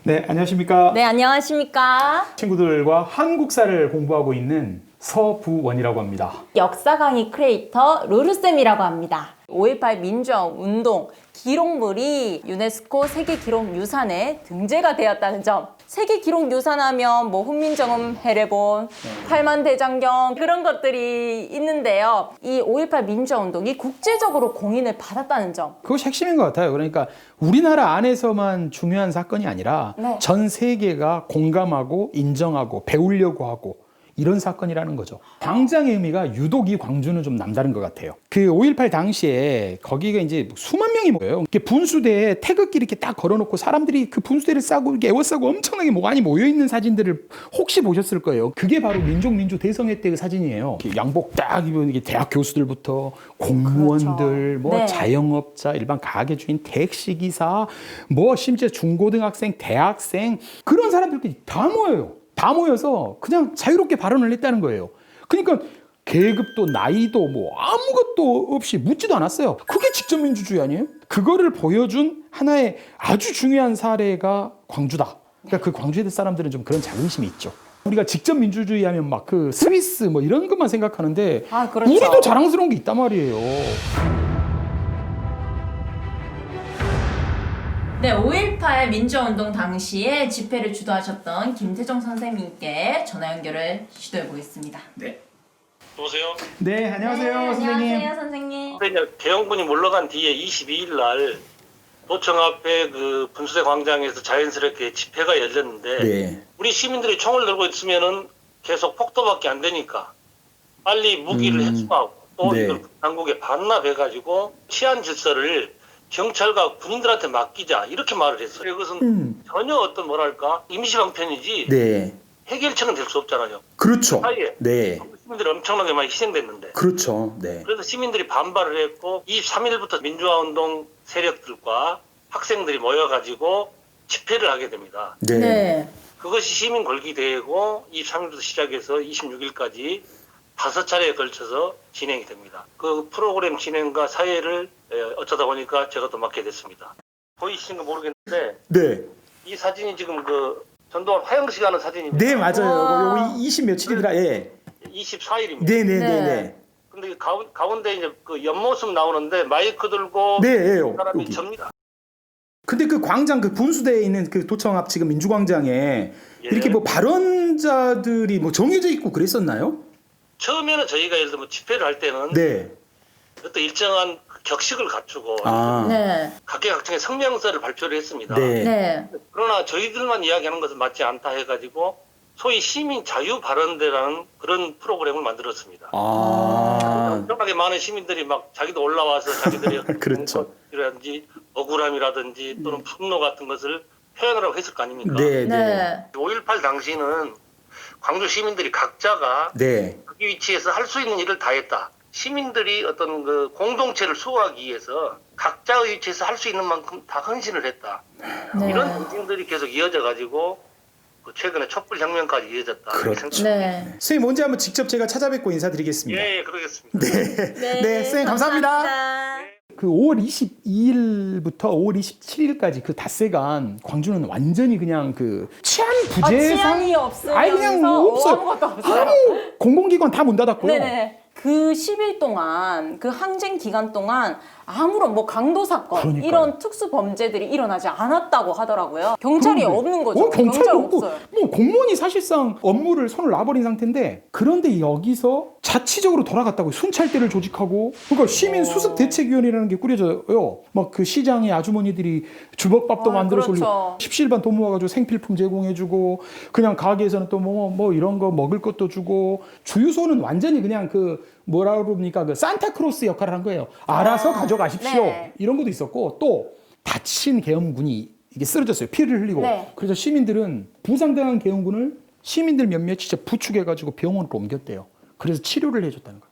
네, 안녕하십니까. 네, 안녕하십니까. 친구들과 한국사를 공부하고 있는 서부원이라고 합니다. 역사 강의 크리에이터 루루쌤이라고 합니다. 5.18 민주화운동 기록물이 유네스코 세계기록유산에 등재가 되었다는 점. 세계기록유산하면 뭐 훈민정음 해례본, 팔만대장경 그런 것들이 있는데요. 이 5.18 민주화운동이 국제적으로 공인을 받았다는 점. 그것이 핵심인 것 같아요. 그러니까 우리나라 안에서만 중요한 사건이 아니라 네. 전 세계가 공감하고 인정하고 배우려고 하고 이런 사건이라는 거죠. 광장의 의미가 유독 이 광주는 좀 남다른 것 같아요. 그 5.18 당시에 거기가 이제 수만 명이 모여요. 이렇게 분수대에 태극기 이렇게 딱 걸어놓고 사람들이 그 분수대를 싸고 이렇게 에워싸고 엄청나게 많이 모여있는 사진들을 혹시 보셨을 거예요. 그게 바로 민족 대성회 때 그 사진이에요. 이렇게 양복 딱 입은 이게 대학 교수들부터 공무원들, 그렇죠. 뭐 네. 자영업자, 일반 가게주인, 택시기사, 뭐 심지어 중고등학생, 대학생 그런 사람들끼리 다 모여요. 다 모여서 그냥 자유롭게 발언을 했다는 거예요. 그러니까 계급도 나이도 뭐 아무것도 없이 묻지도 않았어요. 그게 직접 민주주의 아니에요? 그거를 보여준 하나의 아주 중요한 사례가 광주다. 그러니까 그 광주에 대한 사람들은 좀 그런 자긍심이 있죠. 우리가 직접 민주주의 하면 막 그 스위스 뭐 이런 것만 생각하는데 아, 그렇죠. 우리도 자랑스러운 게 있단 말이에요. 네, 5.18 민주화운동 당시에 집회를 주도하셨던 김태정 선생님께 전화 연결을 시도해 보겠습니다. 네. 여보세요? 네, 안녕하세요, 선생님. 안녕하세요, 선생님. 근데 이제 개헌군이 물러간 뒤에 22일 날 도청 앞에 그 분수대 광장에서 자연스럽게 집회가 열렸는데 네. 우리 시민들이 총을 들고 있으면은 계속 폭도밖에 안 되니까 빨리 무기를 해소하고 또 네. 이걸 당국에 반납해가지고 치안 질서를 경찰과 군인들한테 맡기자 이렇게 말을 했어요. 이것은 전혀 어떤 뭐랄까 임시방편이지 네. 해결책은 될 수 없잖아요. 그렇죠. 사이에 네. 시민들이 엄청나게 많이 희생됐는데 그렇죠. 네. 그래서 시민들이 반발을 했고 23일부터 민주화운동 세력들과 학생들이 모여가지고 집회를 하게 됩니다. 네. 그것이 시민 걸기대회고 23일부터 시작해서 26일까지 5차례에 걸쳐서 진행이 됩니다. 그 프로그램 진행과 사회를 어쩌다 보니까 제가 또 맡게 됐습니다. 보이시는 거 모르겠는데 네. 이 사진이 지금 그 전두환 화영식 하는 사진입니다. 네, 맞아요. 와. 요거 20 며칠이더라. 예. 24일입니다. 네, 네, 네, 네. 네. 근데 가운데 이제 그 옆모습 나오는데 마이크 들고 네, 예, 사람이 여기. 접니다. 근데 그 광장 그 분수대에 있는 그 도청 앞 지금 민주광장에 예. 이렇게 뭐 발언자들이 뭐 정해져 있고 그랬었나요? 처음에는 저희가 예를 들면 집회를 할 때는 네. 어떤 일정한 격식을 갖추고 아. 네. 각계각층의 성명서를 발표를 했습니다. 네. 네. 그러나 저희들만 이야기하는 것은 맞지 않다 해가지고 소위 시민 자유 발언대라는 그런 프로그램을 만들었습니다. 아. 엄청나게 많은 시민들이 막 자기도 올라와서 자기들의 그렇죠. 이라든지 억울함이라든지 또는 분노 같은 것을 표현하라고 했을 거 아닙니까? 네, 네. 네. 5.18 당시는 광주 시민들이 각자가 네. 그 위치에서 할 수 있는 일을 다 했다. 시민들이 어떤 그 공동체를 수호하기 위해서 각자의 위치에서 할 수 있는 만큼 다 헌신을 했다. 네. 이런 정신들이 계속 이어져 가지고 최근에 촛불 혁명까지 이어졌다. 그렇죠. 네. 선생님 언제 한번 직접 제가 찾아뵙고 인사드리겠습니다. 예, 그러겠습니다. 네, 선생님 감사합니다. 그 5월 22일부터 5월 27일까지 그 닷새간 광주는 완전히 그냥 그 치안 부재상 치안이 없으면서 아예 그냥 없어요. 아무것도 없어요. 아무 공공기관 다 문 닫았고요. 네네. 그 10일 동안 그 항쟁 기간 동안 아무런 뭐 강도 사건 그러니까요. 이런 특수 범죄들이 일어나지 않았다고 하더라고요. 경찰이 그런데, 없는 거죠. 경찰이 없고 없어요. 뭐 공무원이 사실상 업무를 손을 놔버린 상태인데 그런데 여기서 자치적으로 돌아갔다고 순찰대를 조직하고 그러니까 시민 수습 대책위원회라는 게 꾸려져요. 막 그 시장의 아주머니들이 주먹밥도 만들어서 그렇죠. 올리고 십시일반 돈 모아가지고 생필품 제공해주고 그냥 가게에서는 또 뭐 이런 거 먹을 것도 주고 주유소는 완전히 그냥 그 뭐라 그럽니까 그 산타크로스 역할을 한 거예요. 알아서 가져가십시오. 네. 이런 것도 있었고 또 다친 계엄군이 이게 쓰러졌어요. 피를 흘리고. 네. 그래서 시민들은 부상당한 계엄군을 시민들 몇몇 진짜 부축해가지고 병원으로 옮겼대요. 그래서 치료를 해줬다는 거예요.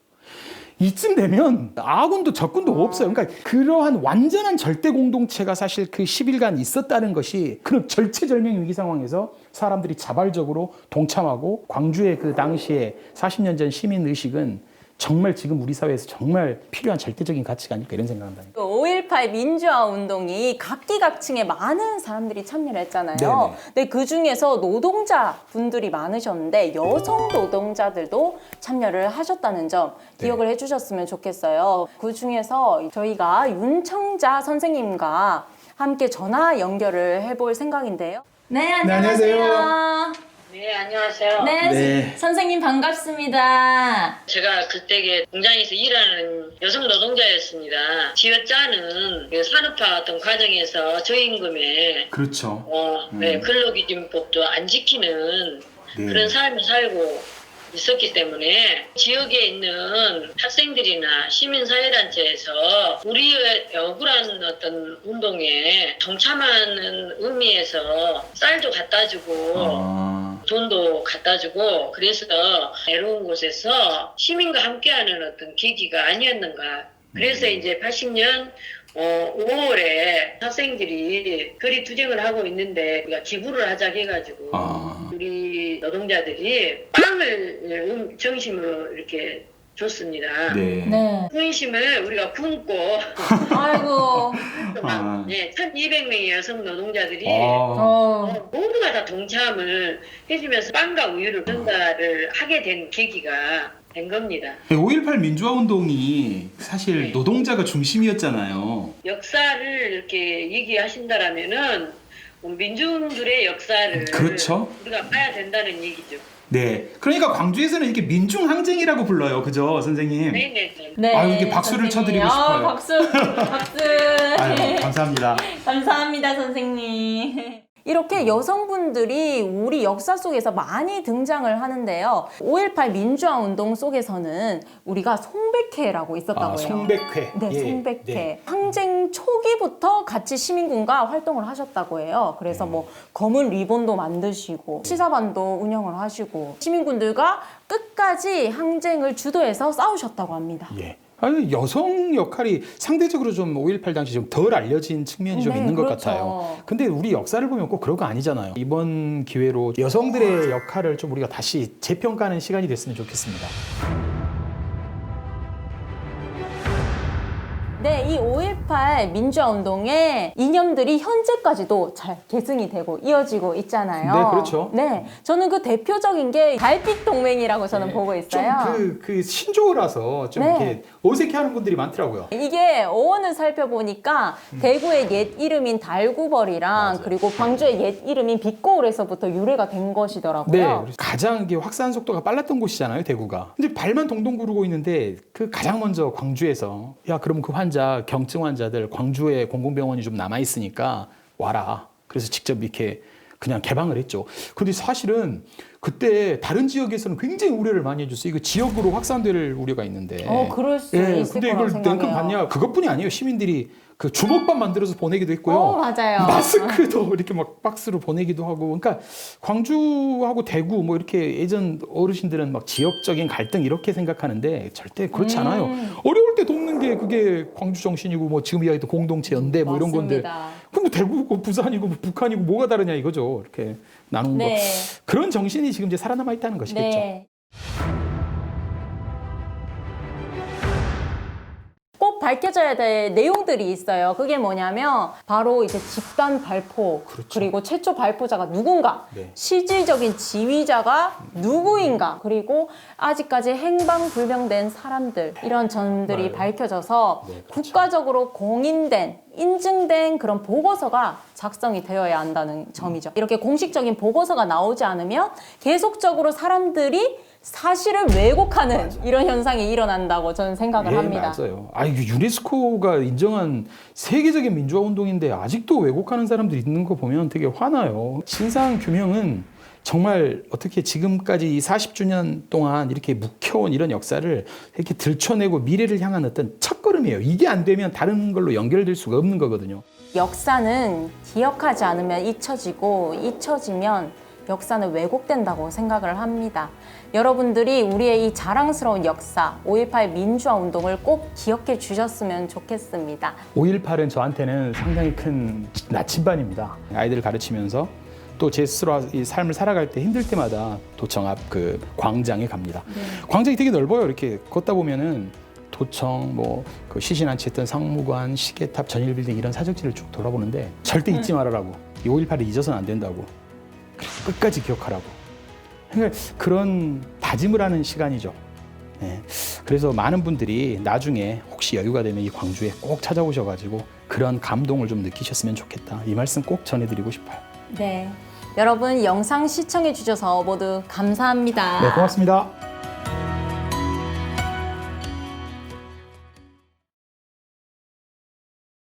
이쯤 되면 아군도 적군도 없어요. 그러니까 그러한 완전한 절대 공동체가 사실 그 10일간 있었다는 것이 그런 절체절명 위기 상황에서 사람들이 자발적으로 동참하고 광주의 그 당시에 40년 전 시민 의식은 정말 지금 우리 사회에서 정말 필요한 절대적인 가치가 아닐까 이런 생각을 합니다. 5.18 민주화 운동이 각기각층의 많은 사람들이 참여를 했잖아요. 네네. 근데 그 중에서 노동자 분들이 많으셨는데 여성 노동자들도 참여를 하셨다는 점 네. 기억을 해주셨으면 좋겠어요. 그 중에서 저희가 윤청자 선생님과 함께 전화 연결을 해볼 생각인데요. 네, 안녕하세요. 네, 안녕하세요. 네, 네. 선생님 반갑습니다. 제가 그때 공장에서 일하는 여성 노동자였습니다. 지어짜는 그 산업화 어떤 과정에서 저임금에 그렇죠. 근로기준법도 안 지키는 네. 그런 삶을 살고 있었기 때문에 지역에 있는 학생들이나 시민사회단체에서 우리의 억울한 어떤 운동에 동참하는 의미에서 쌀도 갖다 주고 돈도 갖다 주고 그래서 외로운 곳에서 시민과 함께하는 어떤 계기가 아니었는가. 그래서 이제 80년 5월에 학생들이 거리 투쟁을 하고 있는데 우리가 기부를 하자 해가지고 우리 노동자들이 빵을 정심으로 이렇게 줬습니다. 네. 네. 후인심을 우리가 굶고 아이고. 1200명의 여성 노동자들이 모두가 다 동참을 해주면서 빵과 우유를 전달을 하게 된 계기가 된 겁니다. 5.18 민주화 운동이 사실 노동자가 중심이었잖아요. 역사를 이렇게 얘기하신다라면은 민중들의 역사를 그렇죠. 우리가 봐야 된다는 얘기죠. 네. 그러니까 광주에서는 이렇게 민중항쟁이라고 불러요. 그죠, 선생님? 네네네. 네. 아유, 이렇게 박수를 선생님. 쳐드리고 싶어요. 박수. 박수. 아유, 감사합니다. 감사합니다, 선생님. 이렇게 여성분들이 우리 역사 속에서 많이 등장을 하는데요. 5.18 민주화 운동 속에서는 우리가 송백회라고 있었다고 해요. 송백회. 네, 예. 송백회. 네. 항쟁 초기부터 같이 시민군과 활동을 하셨다고 해요. 그래서 뭐 검은 리본도 만드시고 시사반도 운영을 하시고 시민군들과 끝까지 항쟁을 주도해서 싸우셨다고 합니다. 예. 아니, 여성 역할이 상대적으로 좀 5.18 당시 좀 덜 알려진 측면이 좀 네, 있는 것 그렇죠. 같아요. 근데 우리 역사를 보면 꼭 그런 거 아니잖아요. 이번 기회로 여성들의 역할을 좀 우리가 다시 재평가하는 시간이 됐으면 좋겠습니다. 네, 이 5.18 민주화 운동의 이념들이 현재까지도 잘 계승이 되고 이어지고 있잖아요. 네, 그렇죠. 네, 저는 그 대표적인 게 달빛 동맹이라고 저는 보고 있어요. 좀 그 신조어라서 좀 네. 이렇게 어색해하는 분들이 많더라고요. 이게 어원을 살펴보니까 대구의 옛 이름인 달구벌이랑 맞아요. 그리고 광주의 옛 이름인 빛거울에서부터 유래가 된 네, 것이더라고요. 가장 이게 확산 속도가 빨랐던 곳이잖아요, 대구가. 근데 발만 동동 구르고 있는데 그 가장 먼저 광주에서 야, 그럼 그 환자, 경증 환자들 광주에 공공병원이 좀 남아 있으니까 와라. 그래서 직접 이렇게 그냥 개방을 했죠. 근데 사실은 그때 다른 지역에서는 굉장히 우려를 많이 해줬어요. 이거 지역으로 확산될 우려가 있는데. 그럴 수 있을 근데 거라고 이걸 냉큼 생각해요. 봤냐? 그것뿐이 아니에요. 시민들이 그 주먹밥 만들어서 보내기도 했고요. 맞아요. 마스크도 이렇게 막 박스로 보내기도 하고. 그러니까 광주하고 대구 뭐 이렇게 예전 어르신들은 막 지역적인 갈등 이렇게 생각하는데 절대 그렇지 않아요. 어려울 때 돕는 게 그게 광주 정신이고 뭐 지금 이야기도 공동체 연대 뭐 이런 건데. 맞습니다. 그럼 뭐 대구고 부산이고 뭐 북한이고 뭐가 다르냐 이거죠. 이렇게 나눈 네. 거. 그런 정신이 지금 이제 살아남아 있다는 것이겠죠. 네. 꼭 밝혀져야 될 내용들이 있어요. 그게 뭐냐면 바로 이제 집단 발포, 그렇죠. 그리고 최초 발포자가 누군가, 네. 실질적인 지휘자가 누구인가, 그리고 아직까지 행방불명된 사람들, 이런 점들이 맞아요. 밝혀져서 네, 그렇죠. 국가적으로 공인된, 인증된 그런 보고서가 작성이 되어야 한다는 점이죠. 이렇게 공식적인 보고서가 나오지 않으면 계속적으로 사람들이 사실을 왜곡하는 이런 현상이 일어난다고 저는 생각을 합니다. 맞아요. 이게 유네스코가 인정한 세계적인 민주화 운동인데 아직도 왜곡하는 사람들이 있는 거 보면 되게 화나요. 진상 규명은 정말 어떻게 지금까지 이 40주년 동안 이렇게 묵혀온 이런 역사를 이렇게 들춰내고 미래를 향한 어떤 첫걸음이에요. 이게 안 되면 다른 걸로 연결될 수가 없는 거거든요. 역사는 기억하지 않으면 잊혀지고 잊혀지면 역사는 왜곡된다고 생각을 합니다. 여러분들이 우리의 이 자랑스러운 역사, 5.18 민주화 운동을 꼭 기억해 주셨으면 좋겠습니다. 5.18은 저한테는 상당히 큰 나침반입니다. 아이들을 가르치면서 또 제 스스로 이 삶을 살아갈 때 힘들 때마다 도청 앞 그 광장에 갑니다. 광장이 되게 넓어요. 이렇게 걷다 보면은 도청, 그 시신안치했던 상무관, 시계탑, 전일빌딩 이런 사적지를 쭉 돌아보는데 절대 잊지 말아라고. 이 5.18을 잊어서는 안 된다고. 끝까지 기억하라고. 그러니까 그런 다짐을 하는 시간이죠. 네. 그래서 많은 분들이 나중에 혹시 여유가 되면 이 광주에 꼭 찾아오셔가지고 그런 감동을 좀 느끼셨으면 좋겠다. 이 말씀 꼭 전해드리고 싶어요. 네. 여러분 영상 시청해 주셔서 모두 감사합니다. 네, 고맙습니다.